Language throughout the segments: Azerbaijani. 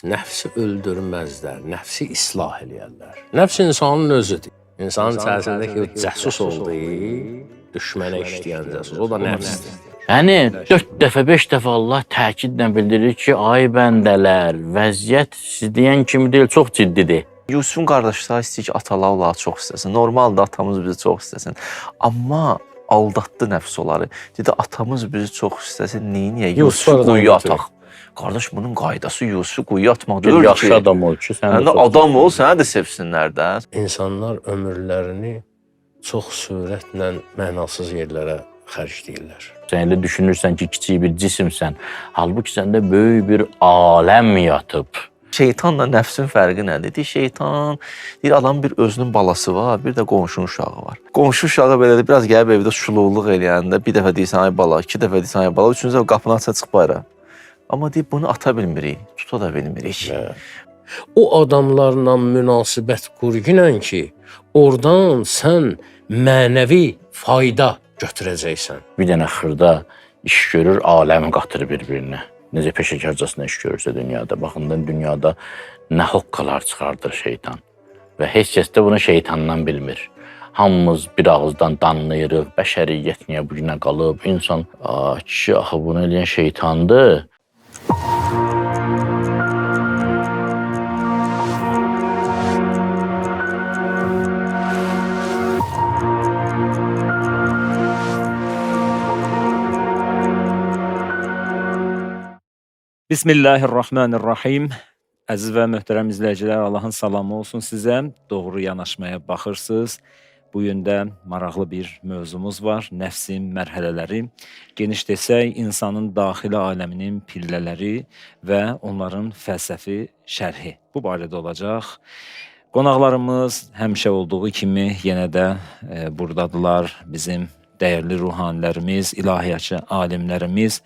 Nəfsi öldürməzlər, nəfsi islah eləyərlər. Nəfs insanın özüdür. İnsanın içərisindəki o cəsus olduğu, düşmənə işləyən cəsus, o da nəfsdir. Yəni 4 dəfə, 5 dəfə Allah təkidlə bildirir ki, ay bəndələr, vəziyyət siz deyən kimi deyil, çox ciddidir. Yusufun qardaşları istəyir ki, atalar onları çox istəsin. Normaldır, atamız bizi çox istəsin. Amma aldatdı nəfs onları. Dedi, atamız bizi çox istəsin, niyə? Yusufu quyuya ataq. Qardaş, bunun qaydası Yusufu quyuya atmaq deyil ki. Yaxşı adam ol ki, sən də adam ol, sənə də sevsinlər də. İnsanlar ömürlərini çox sürətlə mənasız yerlərə xərcləyirlər. Sən elə düşünürsən ki, kiçik bir cisimsən. Halbuki səndə böyük bir aləm yatıb. Şeytanla nəfsin fərqi nədir? Deyir, şeytan, deyir, adamın bir özünün balası var, bir də qonşunun uşağı var. Qonşu uşağı belədir, biraz gəlib evdə şuluqluq eləyəndə, bir dəfə deyirsən, ay bala, 2 dəfə deyirsən, ay bala, 3-cü dəfə qapını aça çıx bayra. Amma deyir, bunu ata bilmirik, tuta da bilmirik. O adamlarla münasibət qurginən ki, oradan sən mənəvi fayda götürəcəksən. Bir dənə xırda iş görür, aləm qatır bir-birinə. Necə peşəkarcasına iş görürsə dünyada. Baxın, dünyada nə hoqqalar çıxardır şeytan. Və heç kəs də bunu şeytandan bilmir. Hamımız bir ağızdan danlayırıq, bəşəriyyət niyə bu günə qalıb, insan, kişi, axı bunu eləyən şeytandır. Bismillahirrahmanirrahim. Əziz və möhtərəm izləyicilər, Allahın salamı olsun sizə. Doğru yanaşmaya baxırsınız. Bu gün də maraqlı bir mövzumuz var. Nəfsin mərhələləri. Geniş desək, insanın daxili aləminin pillələri və onların fəlsəfi şərhi. Bu barədə olacaq. Qonaqlarımız həmişə olduğu kimi yenə də buradadılar. Bizim dəyərli ruhanilərimiz, ilahiyyatçı alimlərimiz,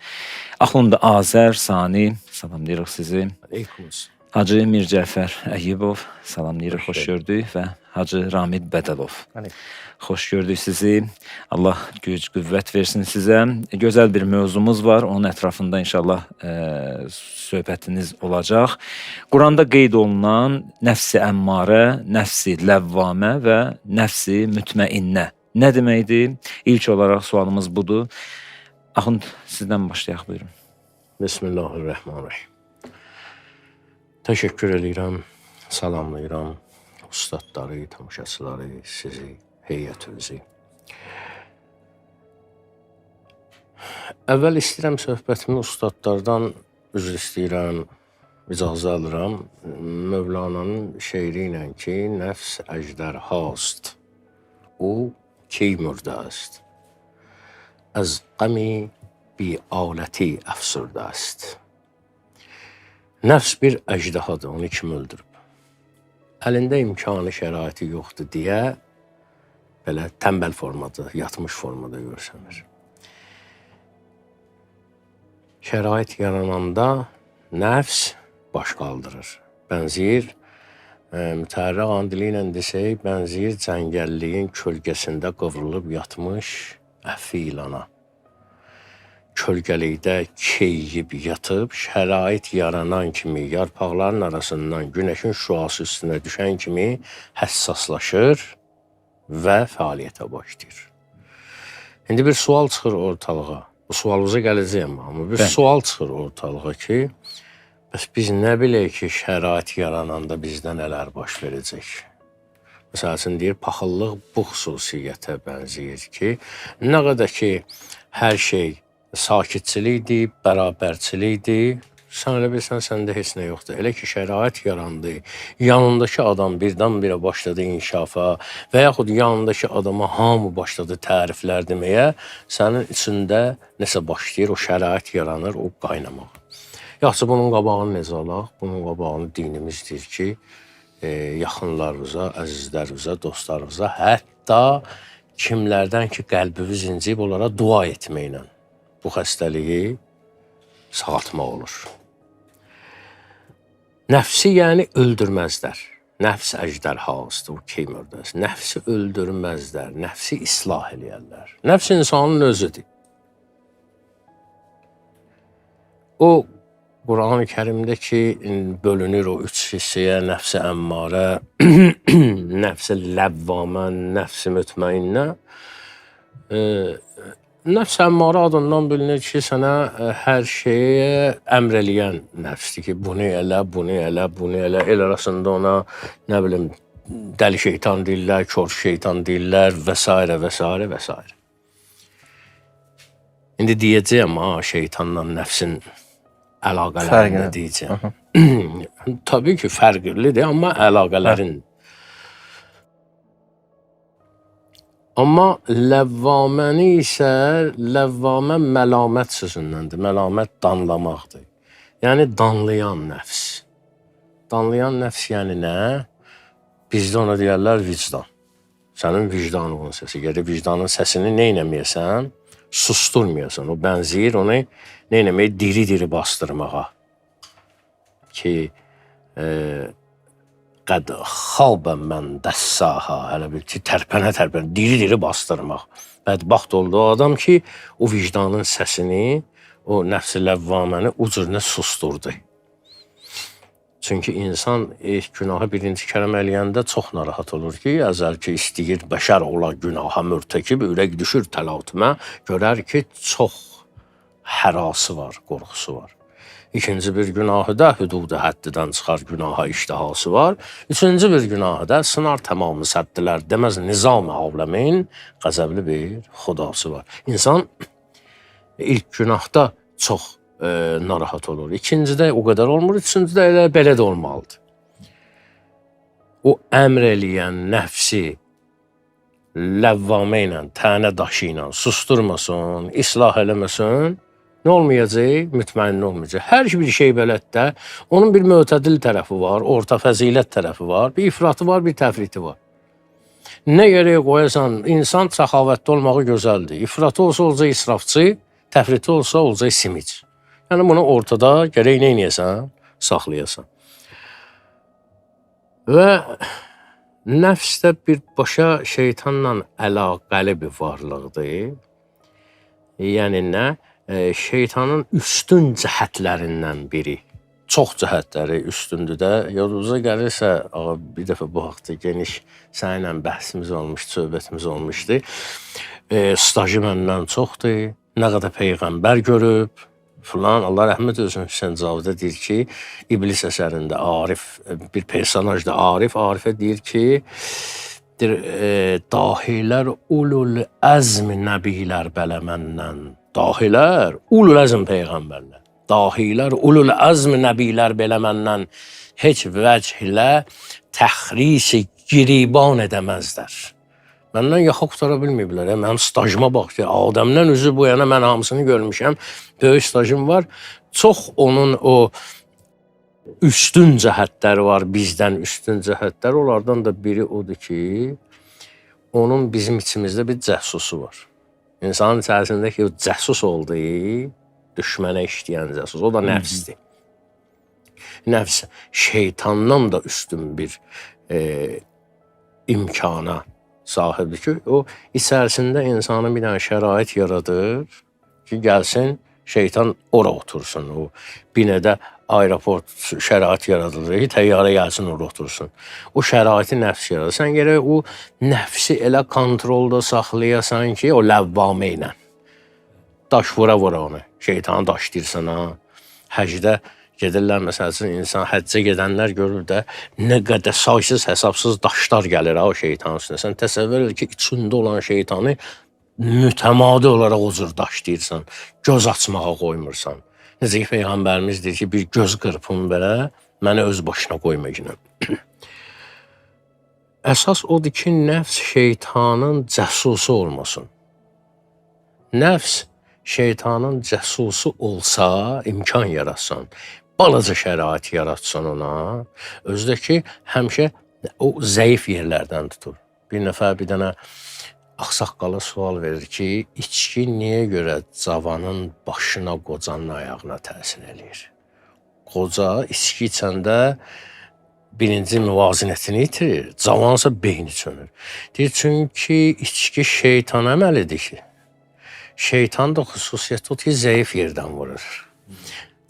Axund Azər Sani, salamlayırıq sizi. Aleykümselam. Hacı Mir Cəfər Əyyubov, salamlayırıq, xoş gördük və Hacı Ramid Bədəlov. Xoş gördük sizi. Allah güc, qüvvət versin sizə. Gözəl bir mövzumuz var. Onun ətrafında inşallah söhbətiniz olacaq. Quranda qeyd olunan nəfsi əmmarə, nəfsi ləvvamə və nəfsi mütməinnə nə deməkdir? İlk olaraq sualımız budur. Axund, sizdən başlayaq, buyurun. Bismillahirrahmanirrahim. Təşəkkür edirəm, salamlayıram ustadları, tamaşaçıları, sizi, heyətinizi. Əvvəl istəyirəm söhbətimi ustadlardan üzr istəyirəm, icazə alıram. Mövlananın şeiri ilə ki, nəfs əjdərhast, o ki mürdə است. از غمی بی آلتی افسرده است. Nəfs bir əjdahadır, onu kim öldürüb? Əlində imkanı, şəraiti yoxdur deyə belə tənbəl formada, yatmış formada görsənir. Şərait yarananda nəfs baş qaldırır. Bənziyir, mütərrə dili ilə desək, bənziyir cəngəlliyin kölgəsində qıvrılıb yatmış əfi ilana. Kölgəlikdə keyiyib yatıb, şərait yaranan kimi, yarpaqların arasından günəşin şüası üstünə düşən kimi həssaslaşır və fəaliyyətə başlayır. İndi bir sual çıxır ortalığa. Bu sualımıza gələcəyəm, amma bir sual çıxır ortalığa ki, bəs biz nə bilək ki, şərait yarananda bizdə nələr baş verəcək? Məsəl üçün deyir, paxıllıq bu xüsusiyyətə bənzəyir ki, nə qədər ki, hər şey sakitçilikdir, bərabərçilikdir, sən elə bilsən, səndə heç nə yoxdur. Elə ki, şərait yarandı, yanındakı adam birdən-birə başladı inkişafa və yaxud yanındakı adama hamı başladı təriflər deməyə, sənin içində nəsə başlayır, o şərait yaranır, o qaynamağa. Yaxşı, bunun qabağını necə alaq? Bunun qabağını dinimiz deyir ki, yaxınlarımıza, əzizlərimizə, dostlarımıza, hətta kimlərdən ki, qəlbimiz incib onlara dua etməklə bu xəstəliyi sağaltmaq olur. Nəfsi yəni öldürməzlər. Nəfs əjdərhasdır, o ki mürdəs. Nəfsi öldürməzlər, nəfsi islah eləyərlər. Nəfs insanın özüdür. O Quran-ı Kərimdə ki, bölünür o üç hissəyə: nəfs-i əmmarə, nəfs-i ləvvamə, nəfs-i mütmainnə. Nəfs-i əmmarə adından bilinir ki, sənə hər şeyə əmr eləyən nəfsdir ki, bunu elə, bunu elə, bunu elə. El arasında ona, nə bilim, dəli şeytan deyirlər, kör şeytan deyirlər və s. və s. və s. İndi deyəcəyəm, şeytanla nəfsin əlaqələrini deyəcəyim. Tabii ki, fərqlidir, amma əlaqələrin. Amma ləvvaməni isə, ləvvamə məlamət sözündəndir. Məlamət danlamaqdır. Yəni, danlayan nəfs. Danlayan nəfs yəni nə? Bizdə ona deyərlər vicdan. Sənin vicdanının səsi. Gəlir vicdanın səsini nə eləməyəsən? Susturmayasan. O bənzəyir onu nə eləməyə? Diri-diri bastırmağa. Ki, qəd xalbə mən dəssaha. Hələ bil ki, tərpənə-tərpənə, diri-diri bastırmaq. Bədbaxt oldu o adam ki, o vicdanın səsini, o nəfs-i ləvvaməni o cürünə susturdu. Çünki insan günahı birinci kələm eləyəndə çox narahat olur ki, əzəl ki, istəyir bəşər ola günaha mürtəkib, ürək düşür təlatümə, görər ki, çox hərası var, qorxusu var. İkinci bir günahı da hüdudu həddidən çıxar günaha iştihası var. Üçüncü bir günahı da sınar tamamı səddilər deməz nizam-ı aləmin qəzəbli bir xudası var. İnsan ilk günahda çox narahat olur. İkincidə o qədər olmur, üçüncüdə elə belə də olmalıdır. O əmr eləyən nəfsi ləvvamə ilə, tənə daşı ilə susturmasın, islah eləməsin, nə olmayacaq? Mütməyin olmayacaq. Hər bir şey belətdə onun bir mötədil tərəfi var, orta fəzilət tərəfi var, bir ifratı var, bir təfriti var. Nə gərək qoyasan, insan səxavətli olmağı gözəldir. İfratı olsa olacaq israfçı, təfriti olsa olacaq simic. Yəni, bunu ortada gərək nə eləyəsən? Saxlayasan. Və nəfs də birbaşa şeytanla əlaqəli bir varlıqdır. Yəni nə? Şeytanın üstün cəhətlərindən biri. Çox cəhətləri üstündür də. Yadınıza gəlirsə, bir dəfə bu haqda geniş səninlə bəhsimiz olmuşdu, söhbətimiz olmuşdu. Stajı məndən çoxdur. Nə qədər peyğəmbər görüb. Falan, Allah rəhmət olsun, Hüseyn Cavidə deyir ki, İblis əsərində Arif, bir personajda Arifə deyir ki, dahilər ulul əzm nəbilər bələ məndən. Dahilər ulul əzm peyğəmbərlər. Dahilər ulul əzm nəbilər belə məndən heç vəcihlə təxrisi giriban edəməzlər. Məndən yaxa qutara bilməyiblər. Mənim stajıma bax ki, Adəmdən üzü bu yana mən hamısını görmüşəm. Böyük stajım var. Çox onun o üstün cəhətləri var, bizdən üstün cəhətlər. Onlardan da biri odur ki, onun bizim içimizdə bir cəhsusu var. İnsanın içərisindəki o cəsus olduğu, düşmənə işləyən cəsus. O da nəfsdir. Nəfs şeytandan da üstün bir imkana sahibdir ki, o içərisində insanın bir dənə şərait yaradır ki, gəlsin, şeytan ora otursun. O binədə aeroport şərait yaradılır ki, təyyarə gəlsin, ora otursun. O şəraiti nəfs yaradır. Sən gərək o nəfsi elə kontrolda saxlayasan ki, o ləvvamə ilə. Daş vura-vura onu. Şeytanı daşlayırsan, ha. Həcdə gedirlər, məsəl üçün, insan həccə gedənlər görür də, nə qədər saysız, hesabsız daşlar gəlir o şeytanın üstünə. Sən təsəvvür edir ki, içində olan şeytanı mütəmadi olaraq o cür daşlayırsan, göz açmağa qoymursan. Necə ki, Peyğəmbərimiz deyir ki, bir göz qırpın belə, məni öz başına qoyma yine. Əsas odur ki, nəfs şeytanın cəsusu olmasın. Nəfs şeytanın cəsusu olsa, imkan yaratsan, balaca şərait yaratsan ona, özdə ki, həmişə o zəif yerlərdən tutur. Bir nəfər bir dənə ağsaqqala sual verir ki, içki niyə görə cavanın başına, qocanın ayağına təsir eləyir? Qoca içki içəndə birinci müvazinətini itirir, cavansa beyni çönür. Deyir, çünki içki şeytan əməlidir ki, şeytan da xüsusiyyəti o ki, zəif yerdən vurur.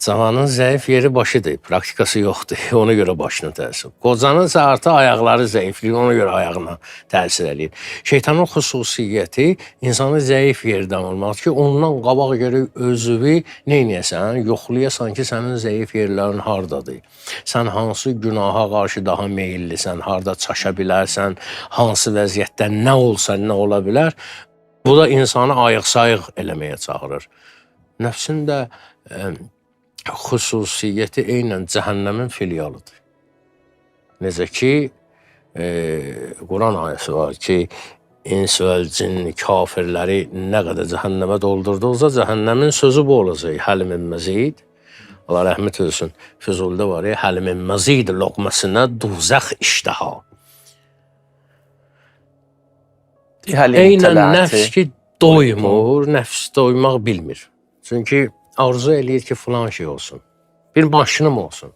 Cavanın zəif yeri başıdır, praktikası yoxdur. Ona görə başına təsir. Qocanın isə artıq ayaqları zəifliyir, ona görə ayağına təsir eləyir. Şeytanın xüsusiyyəti insanın zəif yerdən olmaqdır ki, ondan qabaq gərək özünü neynəyəsən, yoxlayasan ki, sənin zəif yerlərin hardadır. Sən hansı günaha qarşı daha meyillisən, harda çaşa bilərsən, hansı vəziyyətdə nə olsa, nə ola bilər. Bu da insanı ayıq-sayıq eləməyə çağırır. Nəfsin də xüsusiyyəti eynən cəhənnəmin filialıdır. Necə ki, Quran ayəsi var ki, ins və cin kafirləri nə qədər cəhənnəmə doldurduqca cəhənnəmin sözü bu olacaq. Həlimin məzid. Allah rəhmət olsun. Füzulda var ya, həlimin məzid loqmasına duzəx iştaha. Eynən nəfs ki, doymur, nəfs doymaq bilmir. Çünki arzu eləyir ki, filan şey olsun. Bir maşınım olsun.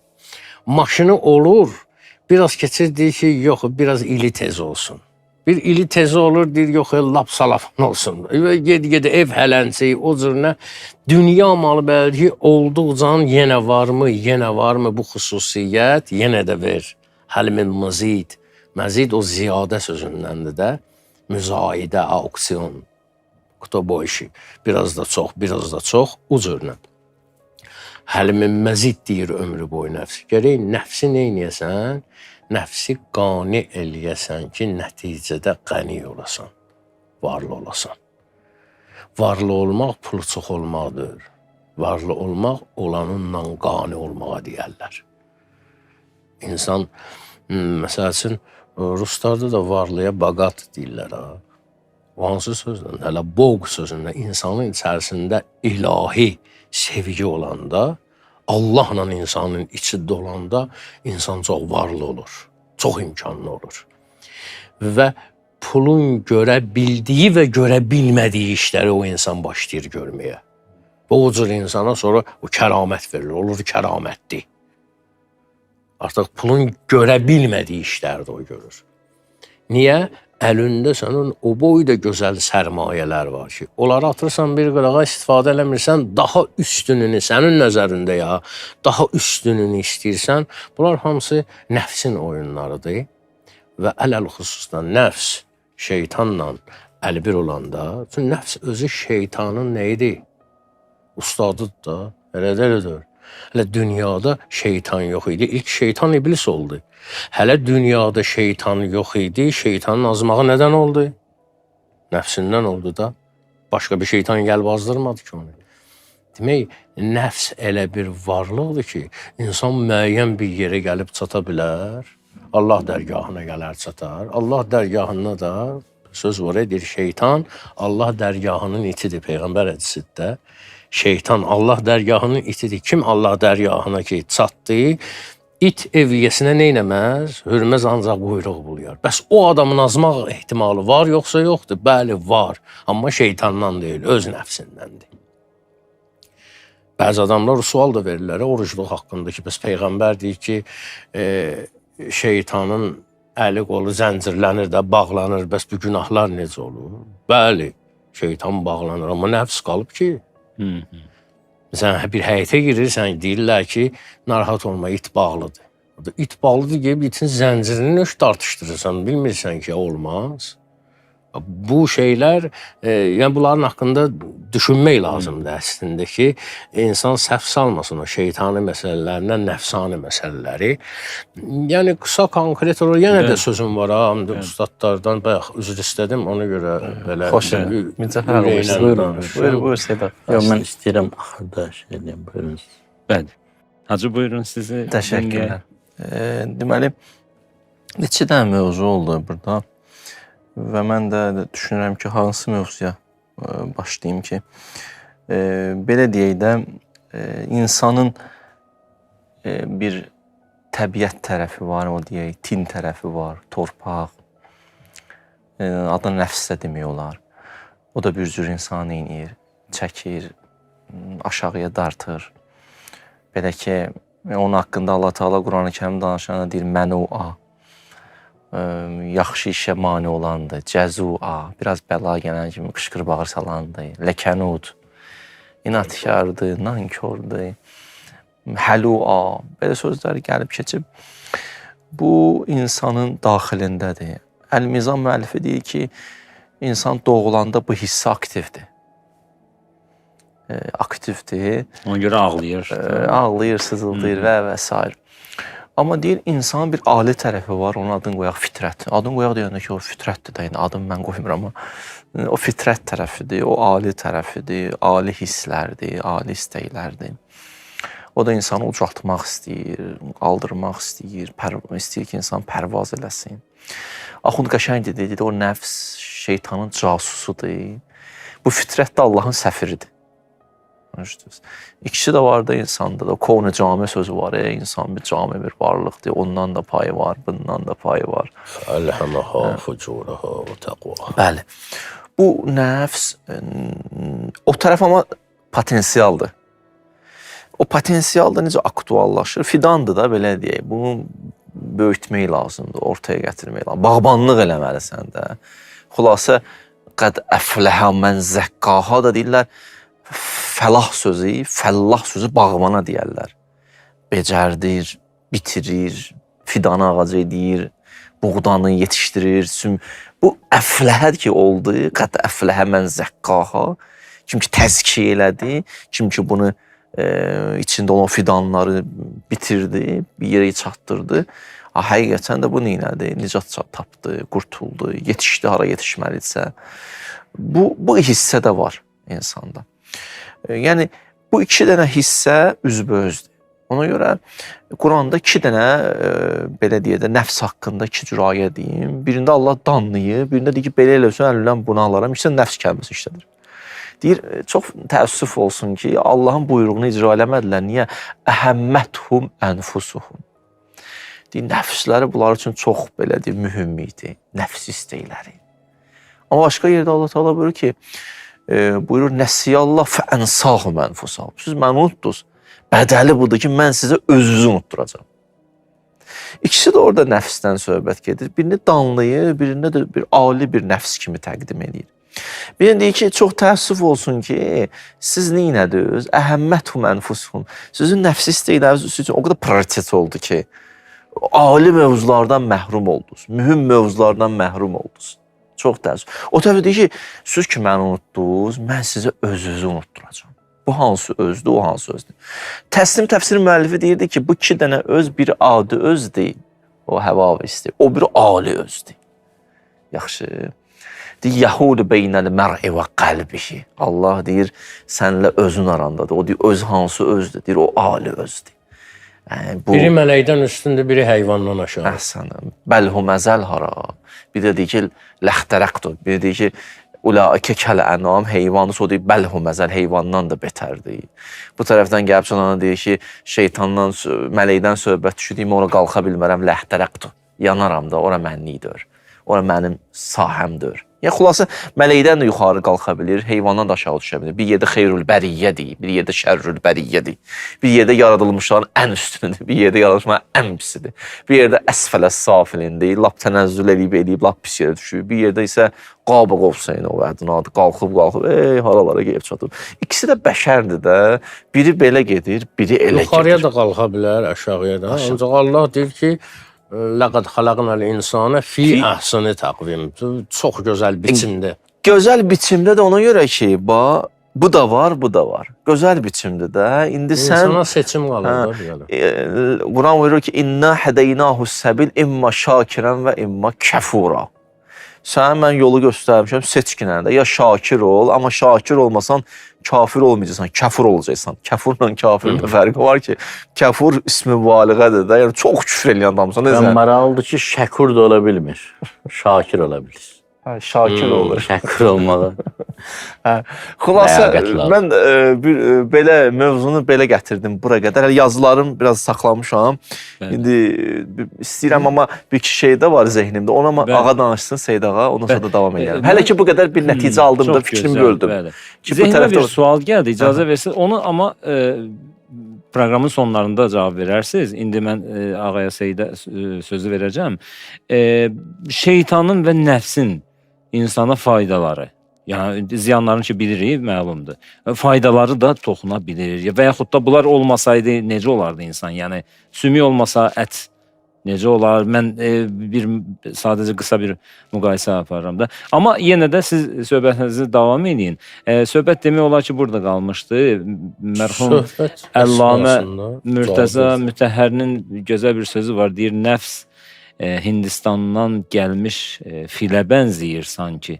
Maşını olur, biraz keçir deyir ki, yox, biraz ili tez olsun. Bir ili tez olur, deyir, yox, lap salafan olsun. Ged ev hələnsi, o cür nə? Dünya malı bəli ki, olduqca yenə varmı bu xüsusiyyət, yenə də ver. Həlimin məzid. Məzid o ziyadə sözündəndir də. Müzaidə, auksiyon. Qutu bu işi. Biraz da çox, o cürlə. Həlimin məzid deyir ömrü boyu nəfs. Gərək nəfsi neynəyəsən? Nəfsi qani eləyəsən ki, nəticədə qəni olasan, varlı olasan. Varlı olmaq pulu çox olmaqdır. Varlı olmaq olanınla qani olmağa deyərlər. İnsan, məsəl üçün, Ruslarda da varlıya bagat deyirlər. O hansı sözlə? Hələ boq sözündə insanın içərisində ilahi sevgi olanda, Allahla insanın içi dolanda insan çox varlı olur, çox imkanlı olur. Və pulun görə bildiyi və görə bilmədiyi işləri o insan başlayır görməyə. Və o cür insana sonra o kəramət verilir, olur kəramətli. Artıq pulun görə bilmədiyi işləri də o görür. Niyə? Əlində sənin o boyda gözəl sərmayələr var ki, onları atırsan bir qırağa istifadə eləmirsən, daha üstününü sənin nəzərində ya, daha üstününü istəyirsən, bunlar hamısı nəfsin oyunlarıdır. Və ələl xüsusdan nəfs şeytanla əlbir olanda, çünki nəfs özü şeytanın nəyidir? Ustadıdır da, elədir. Hələ dünyada şeytan yox idi, ilk şeytan iblis oldu. Hələ dünyada şeytan yox idi, şeytanın azmağı nədən oldu? Nəfsindən oldu da. Başqa bir şeytan gəlib azdırmadı ki onu. Demək, nəfs elə bir varlıqdır ki, insan müəyyən bir yerə gəlib çata bilər, Allah dərgahına gələr çatar. Allah dərgahında da söz var edir, şeytan Allah dərgahının itidir, Peyğəmbər hədisində. Şeytan Allah dərgahının itidir. Kim Allah dərgahına ki çatdı, it evliyəsinə neynəməz? Hürməz ancaq buyruq buluyar. Bəs o adamın azmaq ehtimalı var, yoxsa yoxdur? Bəli, var. Amma şeytandan deyil, öz nəfsindəndir. Bəzi adamlar sual da verirlər, orucluq haqqında ki, bəs Peyğəmbər deyir ki, şeytanın əli qolu zəncirlənir də, bağlanır. Bəs bu günahlar necə olur? Bəli, şeytan bağlanır, amma nəfs qalıb ki, sən bir həyətə girirsən, deyirlər ki, narahat olma, it bağlıdır. İt bağlıdır deyib, itin zəncirini nöş tartışdırırsan, bilmirsən ki, olmaz. Bu şeylər, yəni bunların haqqında düşünmək lazımdır əslində ki, insan səhv salmasın o şeytani məsələlərindən nəfsani məsələləri. Yəni, qısa, konkret olur, yenə də sözüm var, ustadlardan, bayaq üzr istədim, ona görə belə... Xoş gəlin, Mirzəfər Buyur, Seda. Mən istəyirəm, axırda şey edeyim, buyurun. Bəli. Hacı, buyurun sizi. Təşəkkürlər. Deməli, neçə dənə mövzu oldu burada və mən də düşünürəm ki, hansı mövzuya başlayayım ki, belə deyək də, insanın bir təbiət tərəfi var, o deyək, tin tərəfi var, torpaq, adına nəfs də demək olar. O da bir cür insan eynir, çəkir, aşağıya dartır. Belə ki, onun haqqında Allah Teala Quran-ı Kərim danışanda deyir, mənua, yaxşı işə mane olandır, cəzua, biraz bəla gələn kimi qışqır bağır salandır, ləkənud, inatkardır, nankordur. həlua, belə sözlər gəlib keçib. Bu insanın daxilindədir. Əl-Mizan müəllifi deyir ki, insan doğulanda bu hissi aktivdir. Aktivdir. Ona görə ağlayır. Ağlayır, sızıldayır və s. Amma deyir, insanın bir ali tərəfi var, onun adını qoyaq fitrət. Adını qoyaq deyəndə ki, o fitrətdir də, adını mən qoymuram, amma o fitrət tərəfidir, o ali tərəfidir, ali hisslərdir, ali istəklərdir. O da insanı ucaltmaq istəyir, qaldırmaq istəyir, istəyir ki, insan pərvaz eləsin. Axund Qəşəng dedi, o nəfs şeytanın casusudur. Bu fitrət də Allahın səfiridir. İkisi də var da insanda da. Kovne cami sözü var. İnsan bir cami bir varlıqdır. Ondan da payı var, bundan da payı var. Əlhəməha fucuraha və təqva. Bəli. Bu nəfs o tərəf amma potensialdır. O potensial da necə aktuallaşır? Fidandır da, belə deyək. Bunu böyütmək lazımdır, ortaya gətirmək lazımdır. Bağbanlıq eləməlisən də. Xülasə, qəd əfləhə mən zəqqaha da deyirlər, fəlah sözü, fəllah sözü bağbana deyərlər. Becərdir, bitirir, fidanı ağacı edir, buğdanı yetişdirir. Bu əfləhədir ki, oldu. Qəd əfləhə mən zəqqaha. Kim ki təzkiyə elədi, kim ki bunu içində olan fidanları bitirdi, bir yerə çatdırdı. Həqiqətən də bu neynədi? Nicat tapdı, qurtuldu, yetişdi hara yetişməlidirsə. Bu hissə də var insanda. Yəni, bu iki dənə hissə üzbəüzdür. Ona görə Quranda iki dənə, belə deyək də, nəfs haqqında iki cür ayə deyim. Birində Allah danlayır, birində deyir ki, belə eləsən, əlilən bunu alaram. İkisi nəfs kəlməsi işlədir. Deyir, çox təəssüf olsun ki, Allahın buyruğunu icra eləmədilər. Niyə? Əhəmməthum ənfusuhum. Deyir, nəfsləri bunlar üçün çox, belə deyir, mühüm idi. Nəfs istəkləri. Amma başqa yerdə Allah Teala buyurur ki, buyurur, Nəsiyallah fəənsahum ənfusahum. Siz məni unutdunuz. Bədəli budur ki, mən sizə özünüzü unutturacam. İkisi də orada nəfsdən söhbət gedir. Birini danlayır, birində də bir ali bir nəfs kimi təqdim edir. Bir deyir ki, çox təəssüf olsun ki, siz neynədiniz? Əhəmməthum ənfusuhum. Sizin nəfsi istəkləriniz üçün o qədər prioritet oldu ki, ali mövzulardan məhrum oldunuz, mühüm mövzulardan məhrum oldunuz. Çox təəssüf. O tərəfə deyir ki, siz ki, məni unutdunuz, mən sizə özünüzü unutturacam. Bu hansı özdür, o hansı özdür. Təslim təfsir müəllifi deyirdi ki, bu iki dənə öz, bir adi özdür, o həvavi istəyir, o bir ali özdür. Yaxşı. Deyir, yəhulu beynəli mər'i və qəlbihi. Allah deyir, sənlə özün arandadır. O deyir, öz hansı özdür? Deyir, o ali özdür. Yəni, Biri mələkdən üstündür, biri heyvandan aşağı. Əhsənəm. Bəlhum əzəl hara. Bir də deyir ki, ləxtərəqdur. Bir də deyir ki, ulaikə kəl-ənam, heyvanı, o deyir, bəlhum əzəl, heyvandan da betərdir. Bu tərəfdən gəlib çalana deyir ki, şeytandan, mələkdən söhbət düşür, deyim, ora qalxa bilmərəm, ləxtərəqdur. Yanaram da, ora mənlikdir. Ora mənim sahəmdir. Yəni, xülasə, mələkdən də yuxarı qalxa bilir, heyvandan da aşağı düşə bilir. Bir yerdə xeyrül bəriyyədir, bir yerdə şərrül bəriyyədir. Bir yerdə yaradılmışların ən üstünüdür, bir yerdə yaradılmışların ən pisidir. Bir yerdə əsfələ safilindir, lap tənəzzül eləyib, lap pis yerə düşür. Bir yerdə isə qaba qovsayın o vədinadır, qalxıb, haralara gəlib çatıb. İkisi də bəşərdir də, biri belə gedir, biri elə gedir. Yuxarıya da qalxa bilər, aşağıya da. Ancaq Allah deyir ki, Ləqəd xalaqnal insana fi əhsəni təqvim. Çox gözəl biçimdə. Gözəl biçimdə də ona görə ki, bu da var, bu da var. Gözəl biçimdə də. İndi sən... İnsana seçim qalır. Quran buyurur ki, İnna hədəynahus səbil imma şakirən və imma kəfura. Sən mən yolu göstərmişəm, seçkinəndə. Ya şakir ol, amma şakir olmasan kafir olmayacaqsan, kəfur olacaqsan. Kəfurla kafirin də fərqi var ki, kəfur ismi mübaliğədir də, yəni çox küfr eləyən adamsan. Maraqlıdır ki, şəkur da ola bilmir, şakir ola bilir. Şakir olur. Şəkur olmalı. Xülasə, mən belə mövzunu belə gətirdim bura qədər. Yazılarım biraz saxlamışam. İndi istəyirəm, amma bir iki şey də var zehnimdə. Ona ağa danışsın, Seyid ağa, ondan sonra da davam edelim. Hələ ki, bu qədər bir nəticə aldım da fikrimi böldüm. Zehnimə bir sual gəldi, icazə versin. Onu amma proqramın sonlarında cavab verərsiniz. İndi mən ağaya Seyidə sözü verəcəm. Şeytanın və nəfsin insana faydaları. Yəni ziyanlarını ki bilirik, məlumdur. Faydaları da toxuna bilir. Və yaxud da bunlar olmasaydı necə olardı insan? Yəni sümük olmasa ət necə olar? Mən sadəcə qısa bir müqayisə aparıram da. Amma yenə də siz söhbətinizi davam edin. Söhbət demək olar ki, burada qalmışdı. Mərhum Söhbət Əllamə əsnasında Mürtəza cavab Mütəhhərinin gözəl bir sözü var. Deyir, nəfs Hindistandan gəlmiş filə bənzəyir sanki.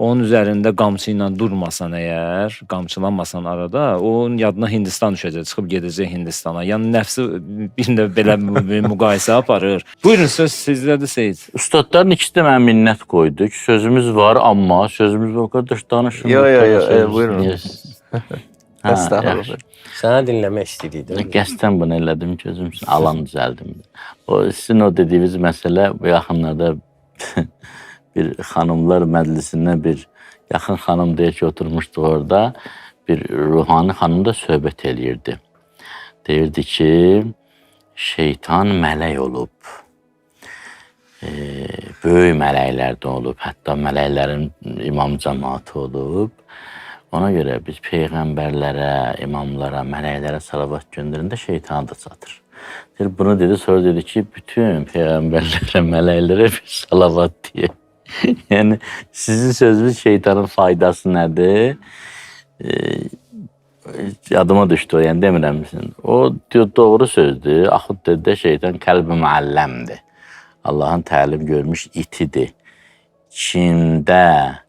Onun üzərində qamçı ilə durmasan əgər, qamçılanmasan arada, onun yadına Hindistan düşəcək, çıxıb gedəcək Hindistana. Yəni nəfsi bir də belə bir müqayisə aparır. Buyurun, söz sizdədir Seyid. Ustadların ikisi də mənə minnət qoydu ki, sözümüz var, amma sözümüz var, qardaş danışın. Yo, buyurun. Estağfurullah. Sənə dinləmək istəyirdim. Qəsdən bunu elədim ki, özüm üçün alan düzəldim. Sizin o dediyiniz məsələ bu yaxınlarda bir xanımlar məclisindən bir yaxın xanım deyir ki, oturmuşduq orada. Bir ruhani xanım da söhbət eləyirdi. Deyirdi ki, şeytan mələk olub. Böyük mələklərdən olub. Hətta mələklərin imam cəmaatı olub. Ona görə biz peyğəmbərlərə, imamlara, mələklərə salavat göndərəndə şeytana da çatır. Bunu dedi, sonra dedi ki, bütün peyğəmbərlərə, mələklərə bir salavat deyə. Yəni, sizin sözünüz şeytanın faydası nədir? Yadıma düşdü o, yəni demirəm misin? O doğru sözdür. Axud dedi, şeytan qəlb-i müəlləmdir. Allahın təlim görmüş itidir. Çində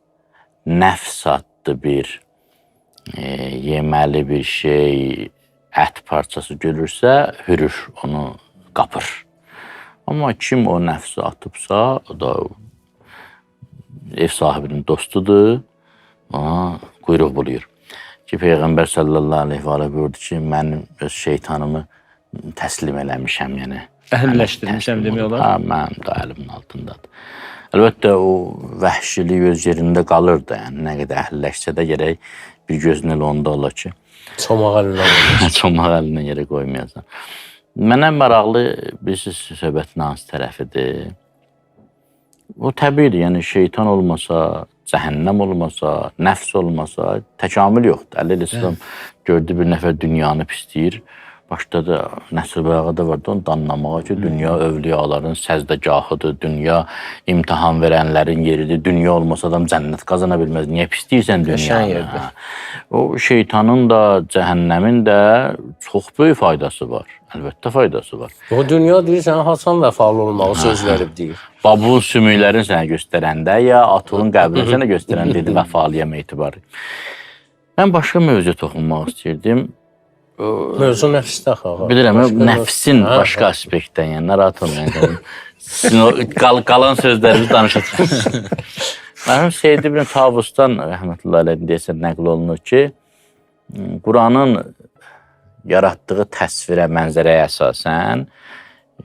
nəfs adlı bir yeməli bir şey, ət parçası görürsə, hürür, onu qapır. Amma kim o nəfsi atıbsa, o da ev sahibinin dostudur, ona quyruq buluyur. Ki, Peyğəmbər sallallahu aleyhi və aleyhi buyurdu ki, mən öz şeytanımı təslim eləmişəm, yəni. Əhəlləşdirmişəm demək olar. Ha, mənim də əlimin altındadır. Əlbəttə, o vəhşilik öz yerində qalır da, yəni nə qədər əhəlləşsə də gərək bir gözün elə onda ola ki, çomaq əlindən çomaq əlindən yerə qoymayasan. Mənə maraqlı bir söhbətin hansı tərəfidir. O təbiidir, yəni şeytan olmasa, cəhənnəm olmasa, nəfs olmasa, təkamül yoxdur. Əleyhisselam gördü bir nəfər dünyanı pisləyir. Başda da Nəsr Bəlağa vardı, onu danlamağa ki, dünya övliyaların səzdəgahıdır, dünya imtihan verənlərin yeridir, dünya olmasa adam cənnət qazana bilməz. Niyə pisləyirsən dünyanı? O şeytanın da, cəhənnəmin də çox böyük faydası var. Əlbəttə faydası var. O dünya deyir, sənə Hasan vəfalı olmağı söz verib deyir. Babun sümüklərini sənə göstərəndə, ya atılın qəbrini sənə göstərəndə dedi, vəfalıyam etibarı. Mən başqa mövzuya toxunmaq istəyirdim. Mövzu nəfsdə xağa. Bilirəm, nəfsin başqa aspektdən, yəni narahat olmayın. Sizin o qalan sözlərinizi danışacaqsınız. Mənim Seyyid İbn Tavusdan, rəhmətullah aleyhi deyəsən, nəql olunur ki, Quranın yaratdığı təsvirə, mənzərəyə əsasən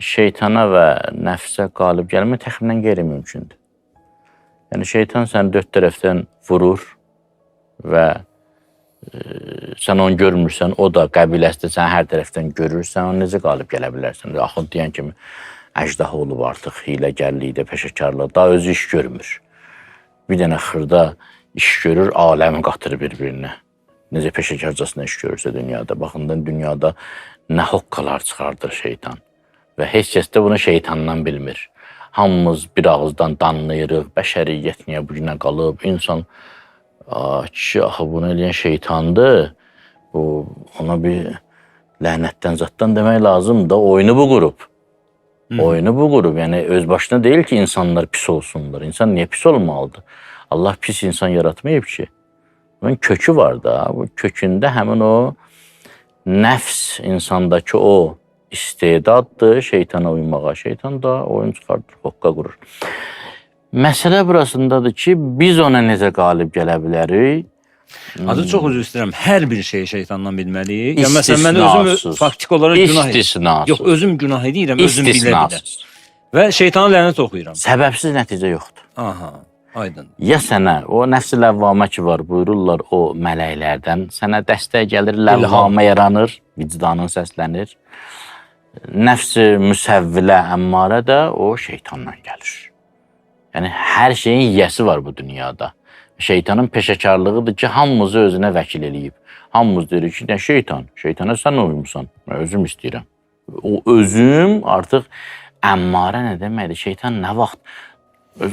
şeytana və nəfsə qalib gəlmək təxminən qeyri-mümkündür. Yəni, şeytan səni dörd tərəfdən vurur və sən onu görmürsən, o da qəbiləsində səni hər tərəfdən görürsən, onu necə qalib gələ bilərsən? Axund deyən kimi əcdaha olub artıq, hiləgərlikdə, peşəkarlıqda, daha özü iş görmür. Bir dənə xırda iş görür, aləmi qatır bir-birinə. Necə peşəkarcasına iş görürsə dünyada. Baxın, dünyada nə hoqqalar çıxardır şeytan. Və heç kəs də bunu şeytandan bilmir. Hamımız bir ağızdan danlayırıq, bəşəriyyət niyə bu günə qalıb, insan kişi, axı bunu eləyən şeytandır, ona bir lənətdən, zatdan demək lazım da, oyunu bu qurub. Oyunu bu qurub, yəni öz başına deyil ki, insanlar pis olsunlar. İnsan niyə pis olmalıdır? Allah pis insan yaratmayıb ki. Bunun kökü var da, bu kökündə həmin o nəfs insandakı o istedaddır, şeytana uymağa. Şeytan da oyun çıxardır, hoqqa qurur. Məsələ burasındadır ki, biz ona necə qalib gələ bilərik? Adı çox üzr istəyirəm. Hər bir şeyi şeytandan bilməliyik. Ya məsələn, mən özüm faktik olaraq günah edirəm. Yox, özüm günah edirəm, özüm bilə-bilə. Və şeytana lənət oxuyuram. Səbəbsiz nəticə yoxdur. Aha, aydın. Ya sənə, o nəfs-i ləvvamə ki var, buyururlar o mələklərdən, sənə dəstək gəlir, ləvvamə yaranır, vicdanın səslənir. Nəfs-i müsəvvilə, əmmarə də o şeytandan gəlir. Yəni, hər şeyin yiyəsi var bu dünyada. Şeytanın peşəkarlığıdır ki, hamımızı özünə vəkil eləyib. Hamımız deyirik ki, nə şeytana sən uymuşsan, mən özüm istəyirəm. O özüm artıq əmmarə nə deməkdir? Şeytan nə vaxt